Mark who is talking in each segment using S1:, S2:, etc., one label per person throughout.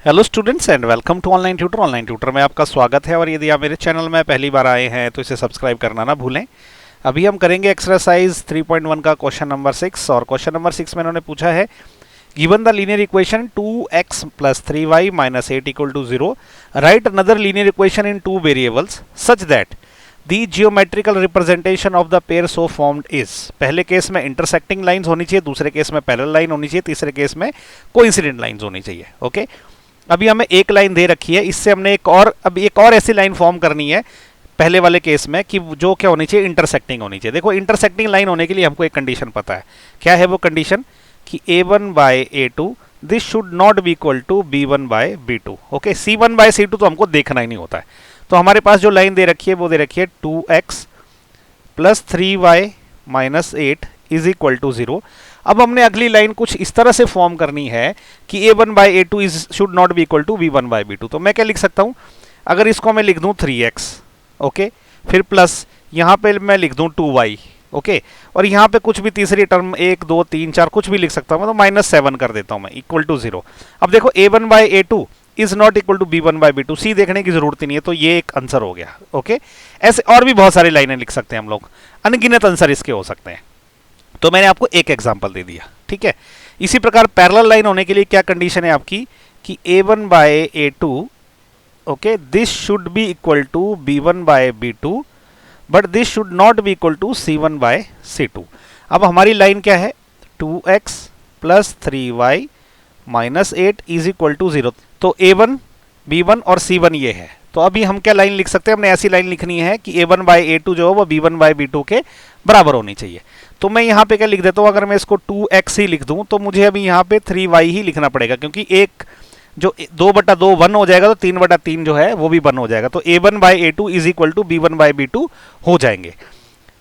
S1: Hello students and welcome to online tutor. Online tutor में आपका स्वागत है और यदि आप मेरे चैनल में पहली बार आए हैं तो इसे सब्सक्राइब करना ना भूलें। अभी हम करेंगे एक्सरसाइज 3.1 का क्वेश्चन नंबर 6 और क्वेश्चन नंबर 6 में इन्होंने पूछा है given the linear equation 2x + 3y - 8 = 0 right another linear equation in two variables such that the geometrical representation of the pair so formed is. पहले केस में इंटरसेक्टिंग लाइंस होनी चाहिए, दूसरे केस में पैरेलल लाइन होनी चाहिए, तीसरे केस में कोइंसिडेंट लाइंस होनी चाहिए। ओके, अभी हमें एक लाइन दे रखी है, इससे हमने एक और ऐसी लाइन फॉर्म करनी है पहले वाले केस में कि जो क्या होनी चाहिए, इंटरसेक्टिंग होनी चाहिए। देखो इंटरसेक्टिंग लाइन होने के लिए हमको एक कंडीशन पता है। क्या है वो कंडीशन? कि a1/a2 this should not be equal to b1/b2। Okay, c1/c2 तो हमको देखना ही नहीं होता है। तो हमारे पास जो लाइन दे रखी है वो दे रखी है 2x + 3y - 8 = 0। अब हमने अगली लाइन कुछ इस तरह से फॉर्म करनी है कि a1/a2 should not be equal to b1/b2। तो मैं क्या लिख सकता हूं? अगर इसको मैं लिख दूं 3x, ओके, फिर प्लस यहां पे मैं लिख दूं 2y, ओके, और यहां पे कुछ भी तीसरी टर्म 1 2 3 4 कुछ भी लिख सकता हूं, तो -7 कर देता हूं मैं = 0। अब देखो a1/a2 is not equal to b1/b2, C देखने की जरूरत ही नहीं है, तो ये एक आंसर हो गया। ओके, ऐसे और भी बहुत सारी लाइनें लिख सकते हैं हम लोग, अनगिनत आंसर इसके हो सकते हैं। तो मैंने आपको एक एग्जांपल दे दिया, ठीक है। इसी प्रकार पैरेलल लाइन होने के लिए क्या कंडीशन है आपकी कि a1/a2, okay, this should be equal to b1/b2 but this should not be equal to c1/c2। अब हमारी लाइन क्या है? 2x + 3y - 8 = 0। तो a1, b1 और c1 ये है। तो अभी हम क्या लाइन लिख सकते हैं? हमने ऐसी लाइन लिखनी है कि a1/a2 जो है वो b1/b2 के बराबर होनी चाहिए। तो मैं यहाँ पे क्या लिख देता हूँ? अगर मैं इसको 2x ही लिख दूं तो मुझे अभी यहाँ पे 3y ही लिखना पड़ेगा, क्योंकि एक जो 2/2 1 हो जाएगा, तो 3/3 जो है वो भी 1 हो जाएगा। तो a1/a2 = b1/b2 हो जाएंगे।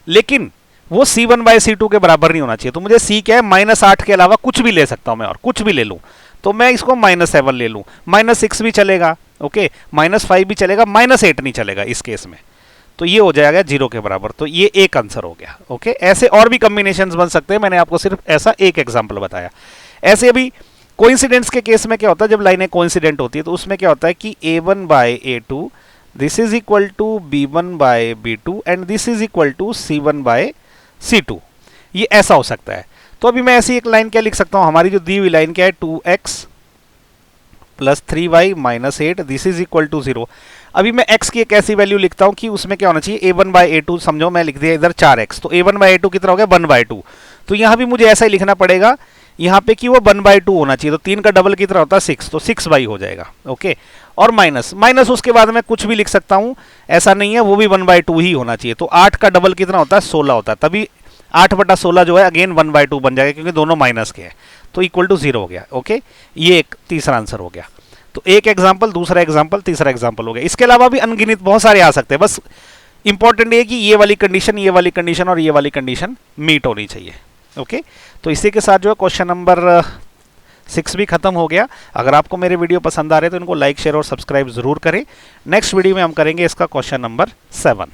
S1: लेकिन वो c1/c2 के बराबर नहीं होना चाहिए। तो मुझे c क्या है? -8 के अलावा कुछ भी ले सकता हूं मैं, और कुछ भी ले लूं। तो मैं इसको -7 ले लूं, -6 भी चलेगा, ओके, -5 भी चलेगा, -8 नहीं चलेगा इस केस में। तो ये हो जाएगा 0 के बराबर। तो ये एक आंसर हो गया। ओके, ऐसे और भी कॉम्बिनेशंस बन सकते हैं, मैंने आपको सिर्फ ऐसा एक एग्जांपल बताया। ऐसे अभी कोइंसिडेंट्स के केस में क्या होता है? जब लाइनें कोइंसिडेंट होती है तो उसमें क्या होता है कि a1/a2 this is equal to b1/b2 and this is equal to c1/c2। ये ऐसा हो सकता है। तो अभी मैं ऐसी एक लाइन क्या लिख सकता हूं? हमारी जो दी हुई लाइन क्या है? 2x + 3y - 8 this is equal to 0। अभी मैं x की एक ऐसी वैल्यू लिखता हूं कि उसमें क्या होना चाहिए? a1/a2, समझो मैं लिख दिया इधर 4x, तो a1/a2 कितना हो गया? 1/2। तो यहां भी मुझे ऐसा ही लिखना पड़ेगा यहाँ पे कि वो 1/2 होना चाहिए। तो 3 का डबल कितना होता है? 6, तो 6y हो जाएगा। ओके, और माइनस उसके बाद मैं कुछ भी लिख सकता हूं, ऐसा नहीं है, वो भी 1/2 ही होना चाहिए। तो 8 का डबल कितना होता है? 16 होता है। तभी 8/16 जो है अगेन 1/2 बन जाएगा, क्योंकि दोनों माइनस के हैं। तो = 0 हो गया। ओके, ये एक तीसरा आंसर हो गया। तो एक एग्जाम्पल, दूसरा एग्जाम्पल, तीसरा एग्जाम्पल हो गया। इसके अलावा भी अनगिनत बहुत सारे आ सकते हैं। बस इंपॉर्टेंट ये कि ये वाली कंडीशन, ये वाली कंडीशन और ये वाली कंडीशन मीट होनी चाहिए। ओके, तो इसी के साथ जो है क्वेश्चन नंबर 6 भी खत्म हो गया। अगर आपको मेरे वीडियो पसंद आ रहे हैं तो इनको लाइक, शेयर और सब्सक्राइब जरूर करें। नेक्स्ट वीडियो में हम करेंगे इसका क्वेश्चन नंबर 7।